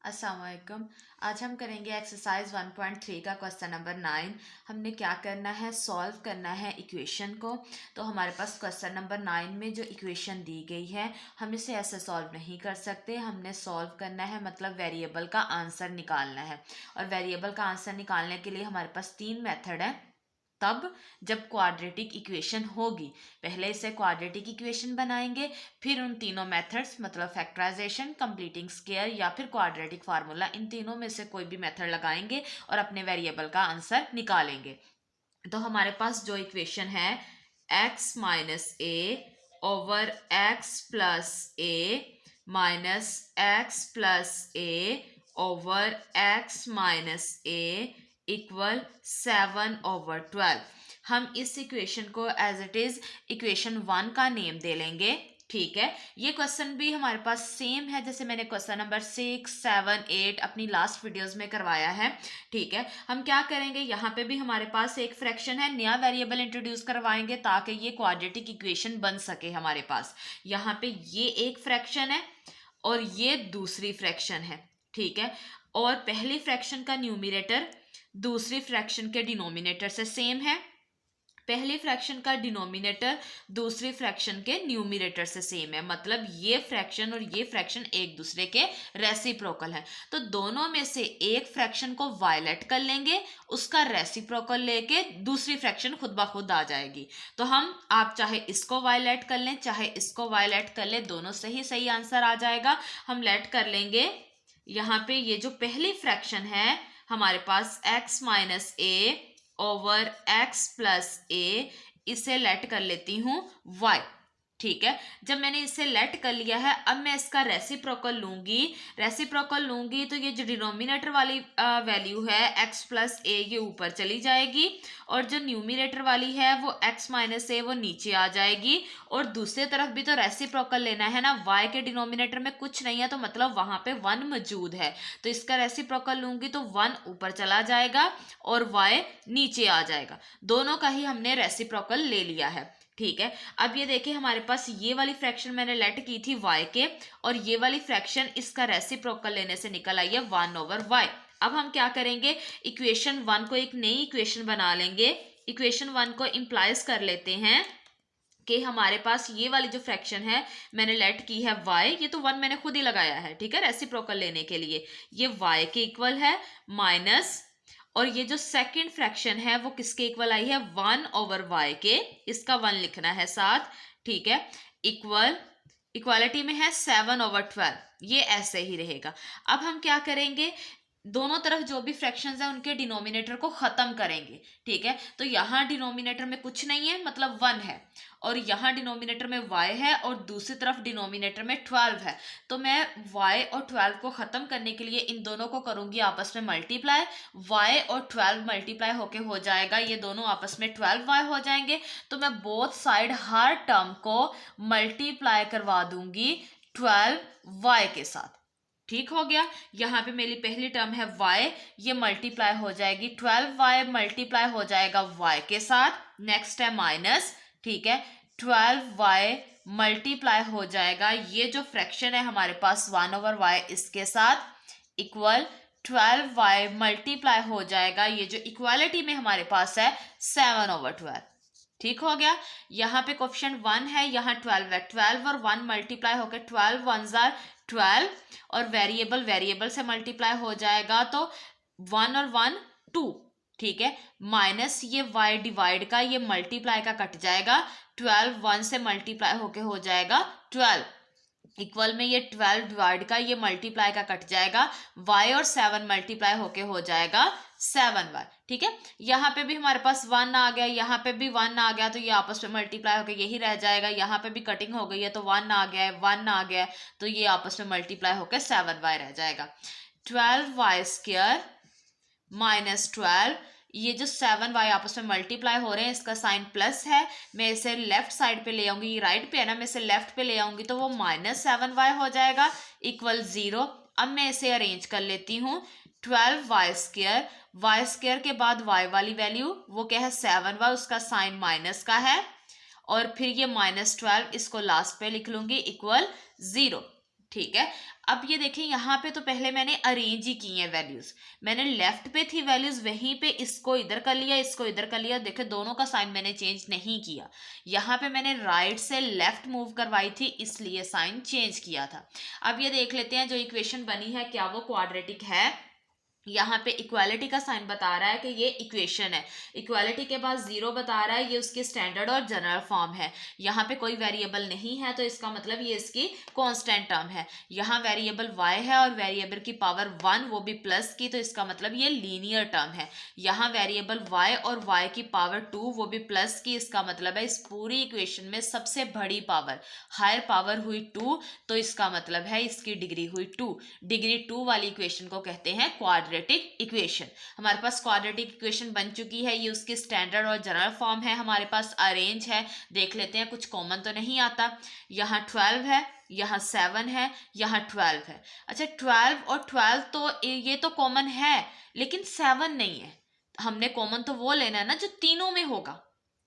अस्सलाम वालेकुम। आज हम करेंगे एक्सरसाइज 1.3 का क्वेश्चन नंबर 9। हमने क्या करना है, सॉल्व करना है इक्वेशन को। तो हमारे पास क्वेश्चन नंबर 9 में जो इक्वेशन दी गई है हम इसे ऐसे सॉल्व नहीं कर सकते। हमने सॉल्व करना है मतलब वेरिएबल का आंसर निकालना है। और वेरिएबल का आंसर निकालने के लिए हमारे पास 3 मेथड है। तब जब क्वाड्रेटिक इक्वेशन होगी, पहले इसे क्वाड्रेटिक इक्वेशन बनाएंगे, फिर उन तीनों मेथड्स मतलब फैक्टराइजेशन, कंप्लीटिंग स्क्वायर या फिर क्वाड्रेटिक फार्मूला, इन तीनों में से कोई भी मेथड लगाएंगे और अपने वेरिएबल का आंसर निकालेंगे। तो हमारे पास जो इक्वेशन है x माइनस ए ओवर एक्स प्लस ए माइनस एक्स प्लस ए ओवर एक्स माइनस ए इक्वल 7/12। हम इस इक्वेशन को एज इट इज इक्वेशन 1 का नेम दे लेंगे। ठीक है, ये क्वेश्चन भी हमारे पास सेम है जैसे मैंने क्वेश्चन नंबर 6, 7, 8 अपनी लास्ट वीडियोस में करवाया है। ठीक है, हम क्या करेंगे, यहाँ पे भी हमारे पास एक फ्रैक्शन है, नया वेरिएबल इंट्रोड्यूस करवाएंगे ताकि ये क्वाड्रेटिक इक्वेशन बन सके हमारे पास। यहाँ पे ये एक फ्रैक्शन है और ये दूसरी फ्रैक्शन है। ठीक है, और पहली फ्रैक्शन का न्यूमरेटर दूसरी फ्रैक्शन के डिनोमिनेटर से सेम है, पहली फ्रैक्शन का डिनोमिनेटर दूसरी फ्रैक्शन के न्यूमरेटर से सेम है, मतलब ये फ्रैक्शन और ये फ्रैक्शन एक दूसरे के रेसिप्रोकल है। तो दोनों में से एक फ्रैक्शन को वायलेट कर लेंगे, उसका रेसिप्रोकल लेके दूसरी फ्रैक्शन खुद ब खुद आ जाएगी। तो आप चाहे इसको वायलेट कर लें चाहे इसको वायलेट कर लें, दोनों से ही सही आंसर आ जाएगा। हम लेट कर लेंगे, यहाँ पे ये जो पहली फ्रैक्शन है हमारे पास x माइनस ए ओवर x प्लस ए, इसे लेट कर लेती हूँ y। ठीक है, जब मैंने इसे लेट कर लिया है अब मैं इसका रेसिप्रोकल लूंगी तो ये जो डिनोमिनेटर वाली वैल्यू है x प्लस ए ये ऊपर चली जाएगी और जो न्यूमिनेटर वाली है वो x माइनस ए वो नीचे आ जाएगी। और दूसरी तरफ भी तो रेसिप्रोकल लेना है ना, y के डिनोमिनेटर में कुछ नहीं है तो मतलब वहां पे 1 मौजूद है, तो इसका रेसिप्रोकल लूंगी तो 1 ऊपर चला जाएगा और y नीचे आ जाएगा। दोनों का ही हमने रेसिप्रोकल ले लिया है। ठीक है, अब ये देखिए हमारे पास ये वाली फ्रैक्शन मैंने लेट की थी y के और ये वाली फ्रैक्शन इसका रेसिप्रोकल लेने से निकल आई है 1/y। अब हम क्या करेंगे, इक्वेशन 1 को एक नई इक्वेशन बना लेंगे। इक्वेशन 1 को इंप्लाइज कर लेते हैं कि हमारे पास ये वाली जो फ्रैक्शन है मैंने लेट की है y, ये तो 1 मैंने खुद ही लगाया है। ठीक है, रेसिप्रोकल लेने के लिए ये y के इक्वल है माइनस, और ये जो सेकंड फ्रैक्शन है वो किसके इक्वल आई है 1/y के, इसका 1 लिखना है साथ। ठीक है, इक्वल इक्वालिटी में है 7/12, ये ऐसे ही रहेगा। अब हम क्या करेंगे, दोनों तरफ जो भी फ्रैक्शंस है उनके डिनोमिनेटर को खत्म करेंगे। ठीक है, तो यहाँ डिनोमिनेटर में कुछ नहीं है मतलब 1 है और यहाँ डिनोमिनेटर में y है और दूसरी तरफ डिनोमिनेटर में 12 है। तो मैं y और 12 को खत्म करने के लिए इन दोनों को करूंगी आपस में मल्टीप्लाई, y और 12 मल्टीप्लाई होके हो जाएगा, ये दोनों आपस में 12y हो जाएंगे। तो मैं बोथ साइड हर टर्म को मल्टीप्लाई करवा दूंगी 12y के साथ। ठीक हो गया, यहाँ पे मेरी पहली टर्म है y, ये मल्टीप्लाई हो जाएगी 12y मल्टीप्लाई हो जाएगा y के साथ। नेक्स्ट है माइनस, ठीक है 12y मल्टीप्लाई हो जाएगा ये जो फ्रैक्शन है हमारे पास 1/y इसके साथ इक्वल 12y मल्टीप्लाई हो जाएगा ये जो इक्वालिटी में हमारे पास है 7/12। ठीक हो गया, यहाँ पे कोफिशिएंट 1 है, यहाँ 12 है, 12 और 1 मल्टीप्लाई होकर 12 1s are 12 और वेरिएबल से मल्टीप्लाई हो जाएगा तो 1 और 1 2। ठीक है, माइनस ये y डिवाइड का ये मल्टीप्लाई का कट जाएगा, 12 1 से मल्टीप्लाई होके हो जाएगा 12, इक्वल में ये 12 डिवाइड का ये मल्टीप्लाई का कट जाएगा, y और 7 मल्टीप्लाई होके हो जाएगा 7y। ठीक है, यहाँ पे भी हमारे पास 1 आ गया, यहाँ पे भी 1 आ गया, तो ये आपस में मल्टीप्लाई होकर यही रह जाएगा। यहाँ पे भी कटिंग हो गई है तो 1 आ गया है, 1 आ गया है, तो ये आपस में मल्टीप्लाई होकर 7y रह जाएगा। 12y स्क्वायर माइनस 12, ये जो 7y आपस में मल्टीप्लाई हो रहे हैं इसका साइन प्लस है, मैं इसे लेफ्ट साइड पे ले आऊंगी, ये राइट पे है ना, मैं इसे लेफ्ट पे ले आऊंगी तो वो -7y हो जाएगा इक्वल 0। अब मैं इसे अरेंज कर लेती हूँ, 12y स्क्वायर, y स्क्वायर के बाद y वाली वैल्यू वो क्या है 7y, उसका साइन माइनस का है और फिर ये -12 इसको लास्ट पे लिख लूंगी इक्वल 0। ठीक है। अब ये देखिए यहाँ पे तो पहले मैंने अरेंज ही की है वैल्यूज, मैंने लेफ्ट पे थी वैल्यूज, वहीं पे इसको इधर कर लिया, इसको इधर कर लिया। देखिए दोनों का साइन मैंने चेंज नहीं किया, यहाँ पे मैंने राइट से लेफ्ट मूव करवाई थी, इसलिए साइन चेंज किया था। अब ये देख लेते हैं जो इक्वेशन बनी है क्या वो क्वाड्रेटिक है। यहाँ पे इक्वालिटी का साइन बता रहा है कि ये इक्वेशन है, इक्वालिटी के बाद जीरो बता रहा है, ये उसकी स्टैंडर्ड और जनरल फॉर्म है। यहाँ पे कोई वेरिएबल नहीं है तो इसका मतलब ये इसकी कांस्टेंट टर्म है। यहाँ वेरिएबल y है और वेरिएबल की पावर 1 वो भी प्लस की, तो इसका मतलब ये लीनियर टर्म है। यहाँ वेरिएबल y और y की पावर 2 वो भी प्लस की, इसका मतलब है इस पूरी इक्वेशन में सबसे बड़ी पावर, हायर पावर हुई 2, तो इसका मतलब है इसकी डिग्री हुई 2। डिग्री 2 वाली इक्वेशन को कहते हैं क्वाड्रेटिक इक्वेशन। हमारे पास क्वाड्रेटिक इक्वेशन बन चुकी है, ये उसकी स्टैंडर्ड और जनरल फॉर्म है। हमारे पास अरेंज है, देख लेते हैं कुछ कॉमन तो नहीं आता। यहाँ 12 है, यहाँ 7 है, यहाँ 12 है। अच्छा 12 और 12 तो ये तो कॉमन है, लेकिन 7 नहीं है। हमने कॉमन तो वो लेना है ना जो तीनों में होगा।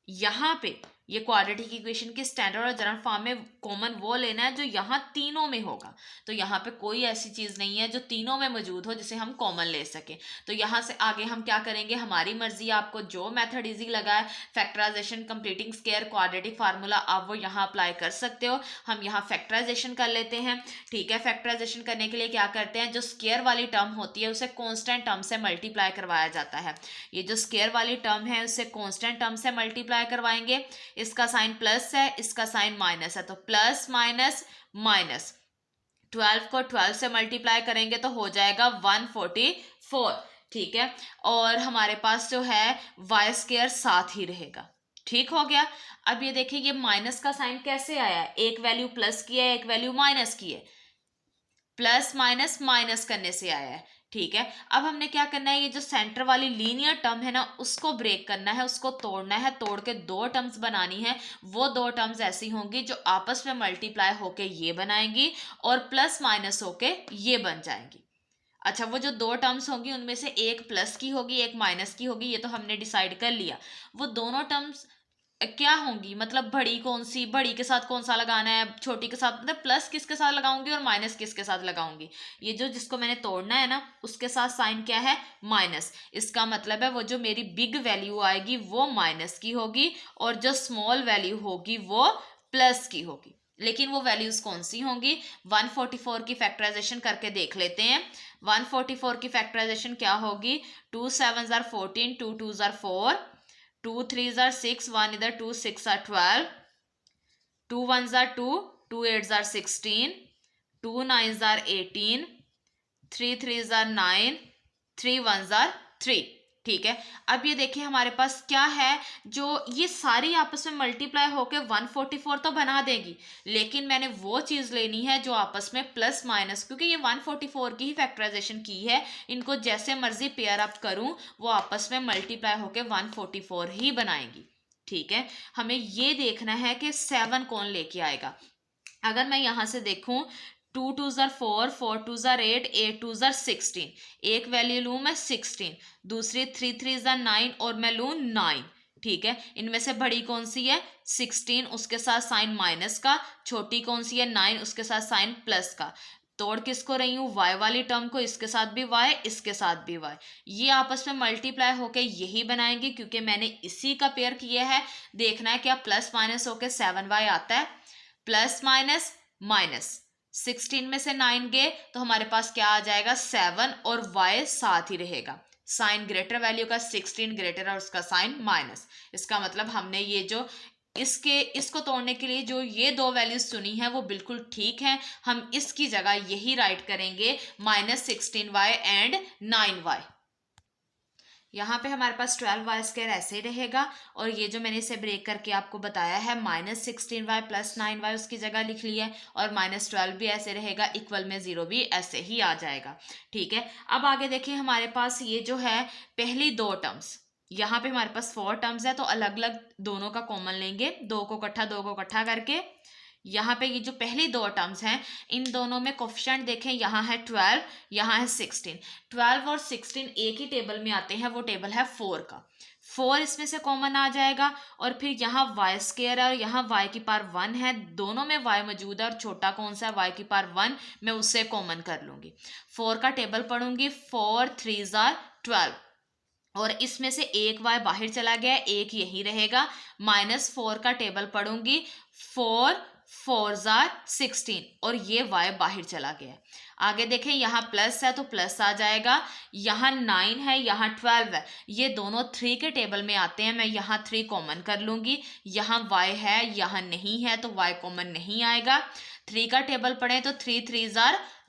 यहाँ पे ये क्वाड्रेटिक इक्वेशन के स्टैंडर्ड और जनरल फॉर्म में कॉमन वो लेना है जो यहाँ तीनों में होगा। तो यहाँ पे कोई ऐसी चीज नहीं है जो तीनों में मौजूद हो जिसे हम कॉमन ले सके। तो यहाँ से आगे हम क्या करेंगे, हमारी मर्जी, आपको जो मेथड इजी लगा है, factorisation, completing square, quadratic formula, आप वो यहाँ अप्लाई कर सकते हो। हम यहाँ फैक्टराइजेशन कर लेते हैं। ठीक है, फैक्टराइजेशन करने के लिए क्या करते हैं, जो स्क्वायर वाली टर्म होती है उसे कॉन्स्टेंट टर्म से मल्टीप्लाई करवाया जाता है। ये जो स्क्वायर वाली टर्म है उसे कॉन्स्टेंट टर्म से मल्टीप्लाई करवाएंगे। इसका साइन प्लस है, इसका साइन माइनस है, तो प्लस माइनस माइनस, 12 को 12 से मल्टीप्लाई करेंगे तो हो जाएगा 144। ठीक है, और हमारे पास जो है वाई स्क्वायर साथ ही रहेगा। ठीक हो गया। अब ये देखिए ये माइनस का साइन कैसे आया है, एक वैल्यू प्लस की है, एक वैल्यू माइनस की है, प्लस माइनस माइनस करने से आया है। ठीक है, अब हमने क्या करना है, ये जो सेंटर वाली लीनियर टर्म है ना उसको ब्रेक करना है, उसको तोड़ना है, तोड़ के दो टर्म्स बनानी है। वो दो टर्म्स ऐसी होंगी जो आपस में मल्टीप्लाई होके ये बनाएंगी और प्लस माइनस होके ये बन जाएंगी। अच्छा, वो जो दो टर्म्स होंगी उनमें से एक प्लस की होगी, एक माइनस की होगी, ये तो हमने डिसाइड कर लिया। वो दोनों टर्म्स क्या होंगी, मतलब बड़ी कौन सी, बड़ी के साथ कौन सा लगाना है, छोटी के साथ, मतलब प्लस किसके साथ लगाऊंगी और माइनस किसके साथ लगाऊंगी। ये जो जिसको मैंने तोड़ना है ना उसके साथ साइन क्या है, माइनस। इसका मतलब है वो जो मेरी बिग वैल्यू आएगी वो माइनस की होगी और जो स्मॉल वैल्यू होगी वो प्लस की होगी। लेकिन वो वैल्यूज कौन सी होंगी, 144 की फैक्टराइजेशन करके देख लेते हैं। 144 की फैक्टराइजेशन क्या होगी, 2 7 जार 14, 2 2 जार 4, 2 3 जार 6, 1 इधर 2 6 are 12, 2 1 are 2, 2 8 are 16, 2 9 are 18, 3 3 are 9, 3 1 are 3। ठीक है, अब ये देखिए हमारे पास क्या है, जो ये सारी आपस में मल्टीप्लाई होकर 144 तो बना देगी, लेकिन मैंने वो चीज़ लेनी है जो आपस में प्लस माइनस, क्योंकि ये 144 की ही फैक्टराइजेशन की है, इनको जैसे मर्जी पेयर अप करूं वो आपस में मल्टीप्लाई होकर 144 ही बनाएंगी। ठीक है, हमें ये देखना है कि 7 कौन लेके आएगा। अगर मैं यहाँ से देखूं 2 2 जार 4, 4 2 जार 8, 8 2 जार 16, एक वैल्यू लूँ मैं 16, दूसरी 3 3 जार 9 और मैं लूँ 9। ठीक है, इनमें से बड़ी कौन सी है 16, उसके साथ साइन माइनस का, छोटी कौन सी है 9, उसके साथ साइन प्लस का। तोड़ किसको रही हूँ, y वाली टर्म को, इसके साथ भी y, इसके साथ भी y, ये आपस में मल्टीप्लाई होके यही बनाएंगे, क्योंकि मैंने इसी का पेयर किया है। देखना है क्या प्लस माइनस होके 7y आता है, प्लस माइनस माइनस, 16 में से 9 गए तो हमारे पास क्या आ जाएगा 7 और y साथ ही रहेगा। साइन ग्रेटर वैल्यू का 16 ग्रेटर और उसका साइन माइनस। इसका मतलब हमने ये जो इसको तोड़ने के लिए जो ये दो वैल्यूज चुनी है वो बिल्कुल ठीक है। हम इसकी जगह यही राइट करेंगे -16y एंड 9y। यहाँ पे हमारे पास 12y स्क्वायर ऐसे ही रहेगा, और ये जो मैंने इसे ब्रेक करके आपको बताया है -16y + 9y उसकी जगह लिख लिया है, और -12 भी ऐसे रहेगा, इक्वल में 0 भी ऐसे ही आ जाएगा। ठीक है, अब आगे देखिए हमारे पास ये जो है पहली दो टर्म्स, यहाँ पे हमारे पास 4 टर्म्स है तो अलग अलग दोनों का कॉमन लेंगे, दो को इकट्ठा करके। यहाँ पे ये जो पहली दो टर्म्स हैं इन दोनों में कोफिशिएंट देखें, यहाँ है 12, यहाँ है 16। 12 और 16 एक ही टेबल में आते हैं, वो टेबल है 4 का। 4 इसमें से कॉमन आ जाएगा और फिर यहाँ वाई स्क्वायर है और यहाँ वाई की पावर 1 है, दोनों में वाई मौजूद है और छोटा कौन सा है, वाई की पावर 1, मैं उससे कॉमन कर लूँगी। 4 का टेबल पढ़ूंगी, 4 3 12 और इसमें से एक y बाहर चला गया, एक यही रहेगा। -4 का टेबल पढ़ूंगी, 4 4 16 और ये y बाहर चला गया। आगे देखें, यहाँ प्लस है तो प्लस आ जाएगा, यहाँ 9 है, यहाँ 12 है, ये दोनों 3 के टेबल में आते हैं, मैं यहाँ 3 कॉमन कर लूँगी। यहाँ y है, यहाँ नहीं है तो y कॉमन नहीं आएगा। 3 का टेबल पढ़ें तो 3 3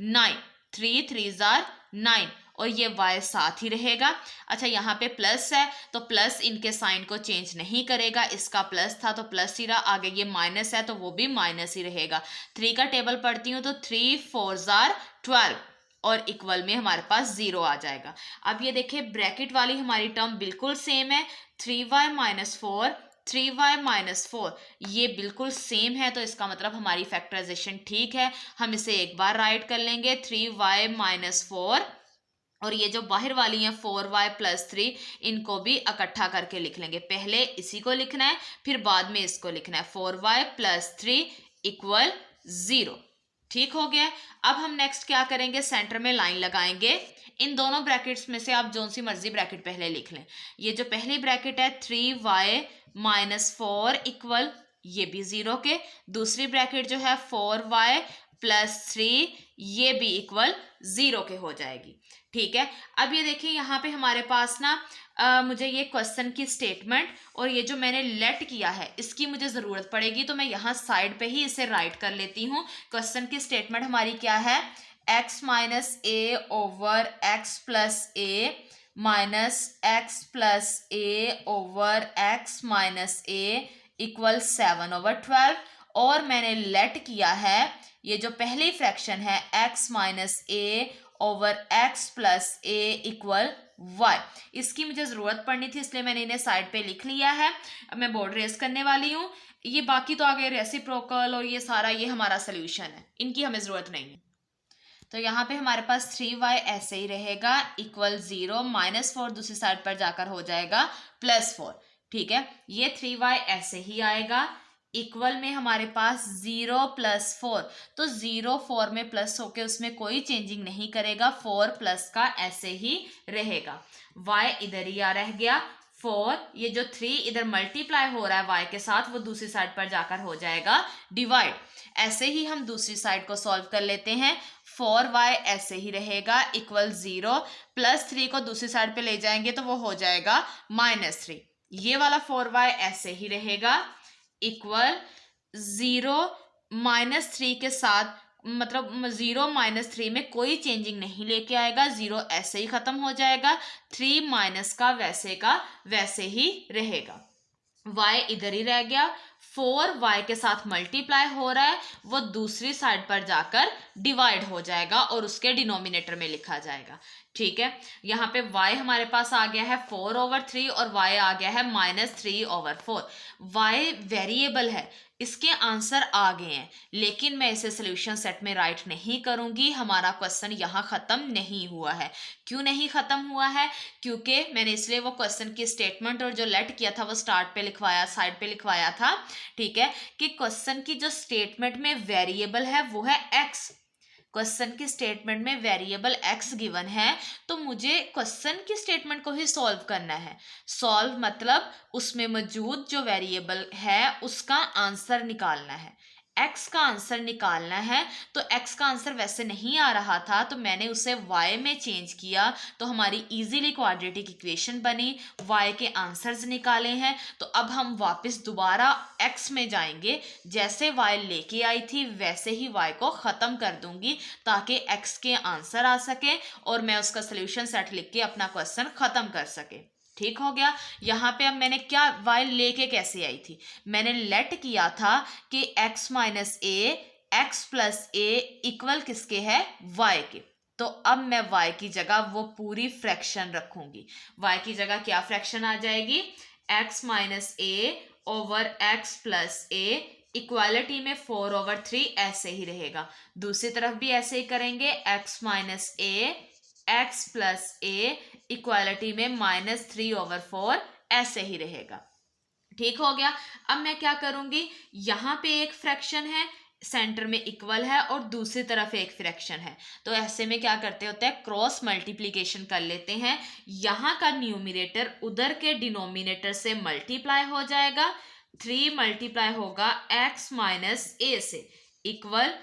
9, 3 3 9 और ये y साथ ही रहेगा। अच्छा, यहाँ पे प्लस है तो प्लस इनके साइन को चेंज नहीं करेगा, इसका प्लस था तो प्लस ही रहा, आगे ये माइनस है तो वो भी माइनस ही रहेगा। 3 का टेबल पढ़ती हूँ तो 3 4 12 और इक्वल में हमारे पास 0 आ जाएगा। अब ये देखिए, ब्रैकेट वाली हमारी टर्म बिल्कुल सेम है, 3y - 4 3y - 4 ये बिल्कुल सेम है, तो इसका मतलब हमारी फैक्टराइजेशन ठीक है। हम इसे एक बार राइट कर लेंगे, 3y - 4 और ये जो बाहर वाली हैं 4y + 3, इनको भी इकट्ठा करके लिख लेंगे। पहले इसी को लिखना है, फिर बाद में इसको लिखना है। 4y + 3 = 0। ठीक हो गया। अब हम नेक्स्ट क्या करेंगे, सेंटर में लाइन लगाएंगे। इन दोनों ब्रैकेट्स में से आप जो सी मर्जी ब्रैकेट पहले लिख लें। ये जो पहली ब्रैकेट है 3y - 4 = ये भी 0 के, दूसरी ब्रैकेट जो है 4y + 3 ये भी इक्वल 0 के हो जाएगी। ठीक है। अब ये देखिए, यहाँ पे हमारे पास ना मुझे ये क्वेश्चन की स्टेटमेंट और ये जो मैंने लेट किया है इसकी मुझे ज़रूरत पड़ेगी, तो मैं यहाँ साइड पे ही इसे राइट कर लेती हूँ। क्वेश्चन की स्टेटमेंट हमारी क्या है, x - a / x + a -x + a / x - a = 7/12 और मैंने लेट किया है ये जो पहली फ्रैक्शन है x - a / x + a = y, इसकी मुझे ज़रूरत पड़नी थी इसलिए मैंने इन्हें साइड पे लिख लिया है। अब मैं बोर्ड रेस करने वाली हूँ। ये बाकी तो आगे रेसिप्रोकल और ये सारा ये हमारा सोल्यूशन है, इनकी हमें ज़रूरत नहीं है। तो यहाँ पे हमारे पास 3y ऐसे ही रहेगा = 0, -4 दूसरी साइड पर जाकर हो जाएगा +4। ठीक है, ये 3y ऐसे ही आएगा, इक्वल में हमारे पास 0 + 4, तो 0 4 में प्लस होके उसमें कोई चेंजिंग नहीं करेगा, 4 प्लस का ऐसे ही रहेगा। y इधर ही रह गया 4, ये जो 3 इधर मल्टीप्लाई हो रहा है y के साथ वो दूसरी साइड पर जाकर हो जाएगा डिवाइड। ऐसे ही हम दूसरी साइड को सॉल्व कर लेते हैं। 4y ऐसे ही रहेगा = 0, +3 को दूसरी साइड पे ले जाएंगे तो वो हो जाएगा -3। ये वाला 4y ऐसे ही रहेगा = 0 -3 के साथ, मतलब 0 - 3 में कोई चेंजिंग नहीं लेके आएगा, 0 ऐसे ही खत्म हो जाएगा, 3 माइनस का वैसे ही रहेगा। y इधर ही रह गया, 4y के साथ मल्टीप्लाई हो रहा है वो दूसरी साइड पर जाकर डिवाइड हो जाएगा और उसके डिनोमिनेटर में लिखा जाएगा। ठीक है, यहाँ पे y हमारे पास आ गया है 4/3 और y आ गया है -3/4। y वेरिएबल है, इसके आंसर आ गए हैं, लेकिन मैं इसे सोल्यूशन सेट में राइट नहीं करूंगी। हमारा क्वेश्चन यहाँ खत्म नहीं हुआ है। क्यों नहीं खत्म हुआ है, क्योंकि मैंने इसलिए वो क्वेश्चन की स्टेटमेंट और जो लेट किया था वो स्टार्ट पे लिखवाया, साइड पे लिखवाया था। ठीक है, कि क्वेश्चन की जो स्टेटमेंट में वेरिएबल है वो है x। क्वेश्चन की स्टेटमेंट में वेरिएबल x गिवन है, तो मुझे क्वेश्चन की स्टेटमेंट को ही सॉल्व करना है। सॉल्व मतलब उसमें मौजूद जो वेरिएबल है उसका आंसर निकालना है, x का आंसर निकालना है। तो x का आंसर वैसे नहीं आ रहा था तो मैंने उसे y में चेंज किया, तो हमारी इजीली क्वाड्रेटिक इक्वेशन बनी, y के आंसर्स निकाले हैं। तो अब हम वापस दोबारा x में जाएंगे, जैसे y लेके आई थी वैसे ही y को ख़त्म कर दूंगी ताकि x के आंसर आ सके और मैं उसका सोल्यूशन सेट लिख के अपना क्वेश्चन ख़त्म कर सके। ठीक हो गया। यहाँ पे अब मैंने क्या y लेके कैसे आई थी, मैंने लेट किया था कि x - a x + a equal किसके है, y के। तो अब मैं y की जगह वो पूरी फ्रैक्शन रखूंगी। y की जगह क्या फ्रैक्शन आ जाएगी, x - a / x + a, equality में 4/3 ऐसे ही रहेगा। दूसरी तरफ भी ऐसे ही करेंगे, x - a x + a, equality में -3/4 ऐसे ही रहेगा। ठीक हो गया। अब मैं क्या करूंगी, यहाँ पे एक फ्रैक्शन है, सेंटर में इक्वल है और दूसरी तरफ एक फ्रैक्शन है, तो ऐसे में क्या करते होते हैं, क्रॉस मल्टीप्लिकेशन कर लेते हैं। यहाँ का न्यूमिनेटर उधर के डिनोमिनेटर से मल्टीप्लाई हो जाएगा, 3 मल्टीप्लाई होगा x माइनस ए से, इक्वल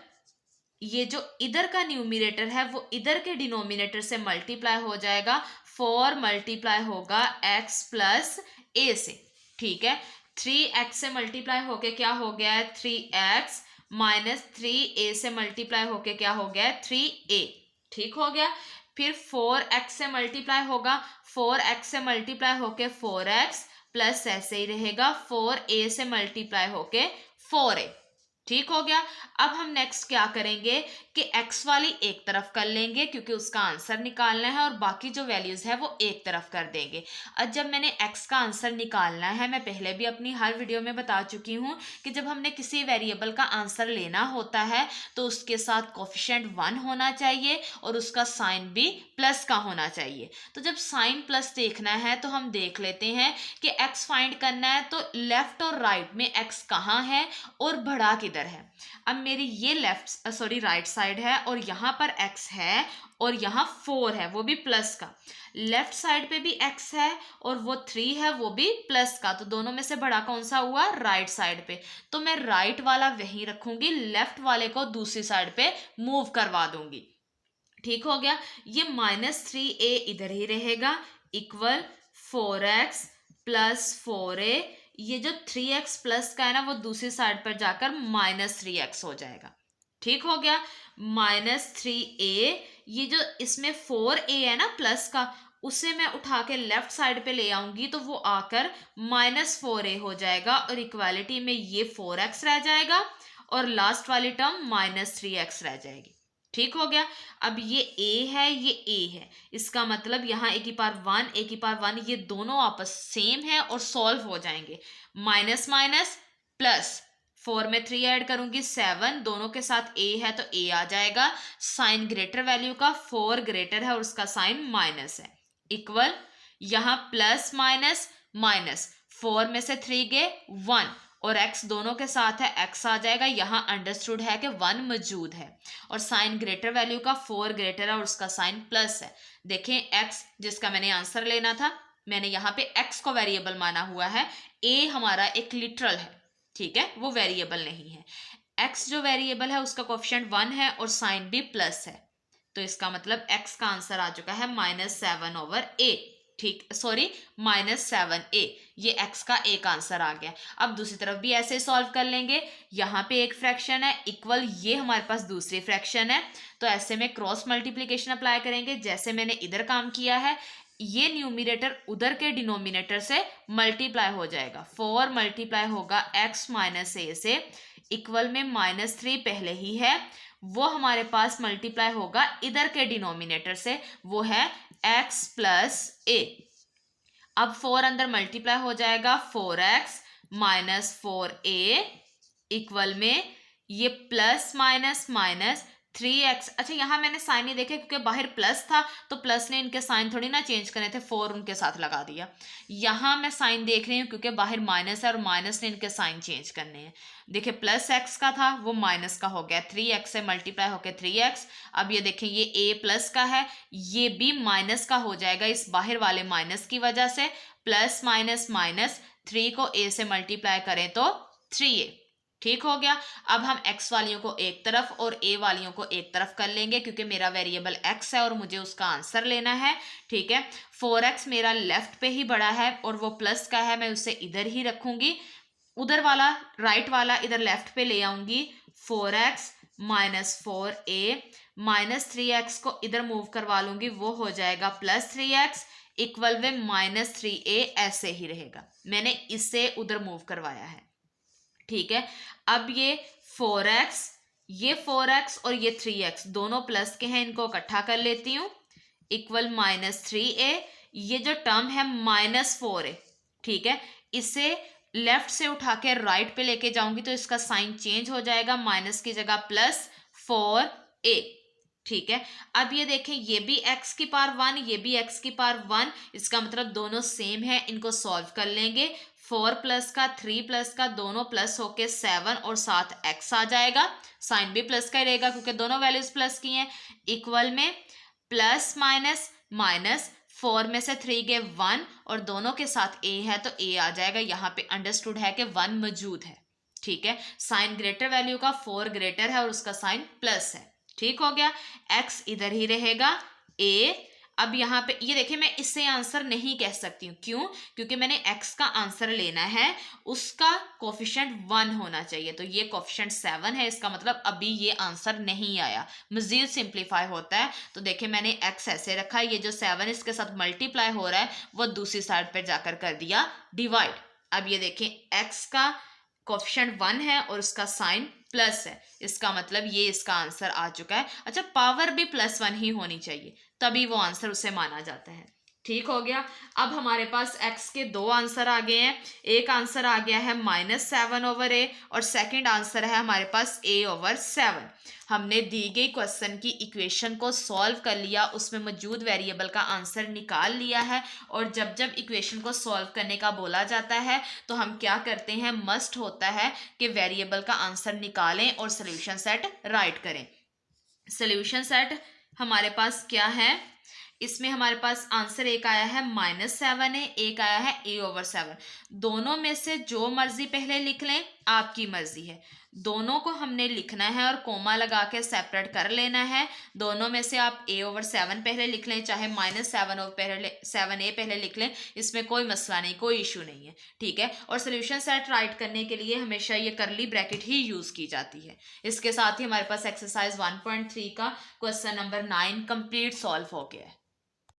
ये जो इधर का न्यूमिनेटर है वो इधर के डिनोमिनेटर से मल्टीप्लाई हो जाएगा, 4 मल्टीप्लाई होगा x प्लस ए से। ठीक है, 3x से मल्टीप्लाई होके क्या हो गया है 3x, माइनस 3a से मल्टीप्लाई होके क्या हो गया है 3a। ठीक हो गया। फिर 4x से मल्टीप्लाई होगा, 4x से मल्टीप्लाई होके 4x प्लस ऐसे ही रहेगा, 4a से मल्टीप्लाई होके 4a। ठीक हो गया। अब हम नेक्स्ट क्या करेंगे कि x वाली एक तरफ कर लेंगे क्योंकि उसका आंसर निकालना है, और बाकी जो वैल्यूज है वो एक तरफ कर देंगे। अब जब मैंने x का आंसर निकालना है, मैं पहले भी अपनी हर वीडियो में बता चुकी हूँ कि जब हमने किसी वेरिएबल का आंसर लेना होता है तो उसके साथ कोफिशिएंट 1 होना चाहिए और उसका साइन भी प्लस का होना चाहिए। तो जब साइन प्लस देखना है तो हम देख लेते हैं कि x फाइंड करना है, तो लेफ्ट और राइट में x कहाँ है और बढ़ा किधर है। अब मेरी ये राइट साइड है और यहाँ पर x है और यहाँ 4 है वो भी प्लस का, लेफ्ट साइड पे भी x है और वो 3 है वो भी प्लस का, तो दोनों में से बड़ा कौन सा हुआ, राइट साइड पे। तो मैं राइट वाला वहीं रखूंगी, लेफ्ट वाले को दूसरी साइड पे मूव करवा दूंगी। ठीक हो गया। ये -3a इधर ही रहेगा, इक्वल 4x प्लस 4a, ये जो 3x प्लस का है ना वो दूसरी साइड पर जाकर -3x हो जाएगा। ठीक हो गया। -3a, ये जो इसमें 4a है ना प्लस का, उसे मैं उठा के लेफ्ट साइड पे ले आऊंगी तो वो आकर -4a हो जाएगा, और इक्वालिटी में ये 4x रह जाएगा और लास्ट वाली टर्म -3x रह जाएगी। ठीक हो गया। अब ये a है, ये a है, इसका मतलब यहाँ a की पावर 1, a की पावर 1 ये दोनों आपस सेम है और सॉल्व हो जाएंगे। माइनस माइनस प्लस, 4 में 3 ऐड करूंगी 7, दोनों के साथ a है तो a आ जाएगा। साइन ग्रेटर वैल्यू का 4 ग्रेटर है और उसका साइन माइनस है, इक्वल यहाँ प्लस माइनस माइनस, 4 में से 3 गए 1 और x दोनों के साथ है, x आ जाएगा। यहाँ अंडरस्टूड है कि 1 मौजूद है और साइन ग्रेटर वैल्यू का 4 ग्रेटर है और उसका साइन प्लस है। देखें x जिसका मैंने आंसर लेना था, मैंने यहाँ पे x को वेरिएबल माना हुआ है, a हमारा एक लिटरल है, ठीक है, वो वेरिएबल नहीं है। x जो वेरिएबल है उसका कोफिशिएंट 1 है और साइन भी प्लस है, तो इसका मतलब x का आंसर आ चुका है -7/a। ठीक, सॉरी -7a, ये x का एक आंसर आ गया। अब दूसरी तरफ भी ऐसे सॉल्व कर लेंगे, यहाँ पे एक फ्रैक्शन है, इक्वल ये हमारे पास दूसरी फ्रैक्शन है, तो ऐसे में क्रॉस मल्टीप्लिकेशन अप्लाई करेंगे जैसे मैंने इधर काम किया है। ये न्यूमिनेटर उधर के डिनोमिनेटर से मल्टीप्लाई हो जाएगा, 4 मल्टीप्लाई होगा x माइनस ए से, इक्वल में -3 पहले ही है, वो हमारे पास मल्टीप्लाई होगा इधर के डिनोमिनेटर से, वो है x प्लस ए। अब 4 अंदर मल्टीप्लाई हो जाएगा, 4x माइनस 4a, इक्वल में ये प्लस माइनस माइनस 3x। अच्छा, यहाँ मैंने साइन नहीं देखे क्योंकि बाहर प्लस था तो प्लस ने इनके साइन थोड़ी ना चेंज करने थे, 4 उनके साथ लगा दिया। यहाँ मैं साइन देख रही हूँ क्योंकि बाहर माइनस है और माइनस ने इनके साइन चेंज करने हैं। देखिए प्लस x का था वो माइनस का हो गया, 3x से मल्टीप्लाई होकर 3x। अब ये देखें ये a प्लस का है, ये भी माइनस का हो जाएगा इस बाहर वाले माइनस की वजह से। प्लस माइनस माइनस, 3 को a से मल्टीप्लाई करें तो 3a। ठीक हो गया। अब हम x वालियों को एक तरफ और a वालियों को एक तरफ कर लेंगे क्योंकि मेरा वेरिएबल x है और मुझे उसका आंसर लेना है। ठीक है, 4x मेरा लेफ्ट पे ही बड़ा है और वो प्लस का है, मैं उसे इधर ही रखूंगी, उधर वाला राइट वाला इधर लेफ्ट पे ले आऊंगी। 4x माइनस 4a, -3x को इधर मूव करवा लूंगी, वो हो जाएगा +3x, इक्वल में -3a ऐसे ही रहेगा, मैंने इससे उधर मूव करवाया है। ठीक है, अब ये 4x, ये 4x और ये 3x दोनों प्लस के हैं, इनको इकट्ठा कर लेती हूँ, इक्वल -3a, ये जो टर्म है -4a। ठीक है, इसे लेफ्ट से उठा के राइट पे लेके जाऊंगी तो इसका साइन चेंज हो जाएगा, माइनस की जगह +4a। ठीक है। अब ये देखें, ये भी x की पावर 1, ये भी x की पावर 1, इसका मतलब दोनों सेम है, इनको सॉल्व कर लेंगे। 4 प्लस का 3 प्लस का दोनों प्लस होके 7 और साथ x आ जाएगा, साइन भी प्लस का ही रहेगा क्योंकि दोनों वैल्यूज प्लस की हैं। इक्वल में प्लस माइनस माइनस, 4 में से 3 गए 1 और दोनों के साथ a है तो a आ जाएगा। यहाँ पे अंडरस्टूड है कि 1 मौजूद है। ठीक है, साइन ग्रेटर वैल्यू का 4 ग्रेटर है और उसका साइन प्लस है। ठीक हो गया, x इधर ही रहेगा a। अब यहाँ पे ये देखिए, मैं इससे आंसर नहीं कह सकती हूँ, क्यों? क्योंकि मैंने x का आंसर लेना है, उसका कोफिशिएंट 1 होना चाहिए, तो ये कोफिशिएंट 7 है, इसका मतलब अभी ये आंसर नहीं आया, मजीद सिंप्लीफाई होता है। तो देखिए मैंने x ऐसे रखा है, ये जो 7 इसके साथ मल्टीप्लाई हो रहा है वो दूसरी साइड पर जाकर कर दिया डिवाइड। अब ये देखें, x का कोफिशिएंट 1 है और उसका साइन प्लस है, इसका मतलब ये इसका आंसर आ चुका है। अच्छा, पावर भी +1 ही होनी चाहिए, तभी वो आंसर उसे माना जाता है। ठीक हो गया। अब हमारे पास x के दो आंसर आ गए हैं। एक आंसर आ गया है -7/a और सेकंड आंसर है हमारे पास a/7। हमने दी गई क्वेश्चन की इक्वेशन को सॉल्व कर लिया, उसमें मौजूद वेरिएबल का आंसर निकाल लिया है। और जब जब इक्वेशन को सॉल्व करने का बोला जाता है तो हम क्या करते हैं, मस्ट होता है कि वेरिएबल का आंसर निकालें और सोल्यूशन सेट राइट करें। सोल्यूशन सेट हमारे पास क्या है, इसमें हमारे पास आंसर एक आया है -7 है, एक आया है a/7। दोनों में से जो मर्जी पहले लिख लें, आपकी मर्जी है। दोनों को हमने लिखना है और कोमा लगा के सेपरेट कर लेना है। दोनों में से आप a/7 पहले लिख लें, चाहे -7a पहले लिख लें, इसमें कोई मसला नहीं, कोई इशू नहीं है। ठीक है, और सोल्यूशन सेट राइट करने के लिए हमेशा ये करली ब्रैकेट ही यूज की जाती है। इसके साथ ही हमारे पास एक्सरसाइज 1.3 का क्वेश्चन नंबर 9 कंप्लीट सॉल्व हो गया है।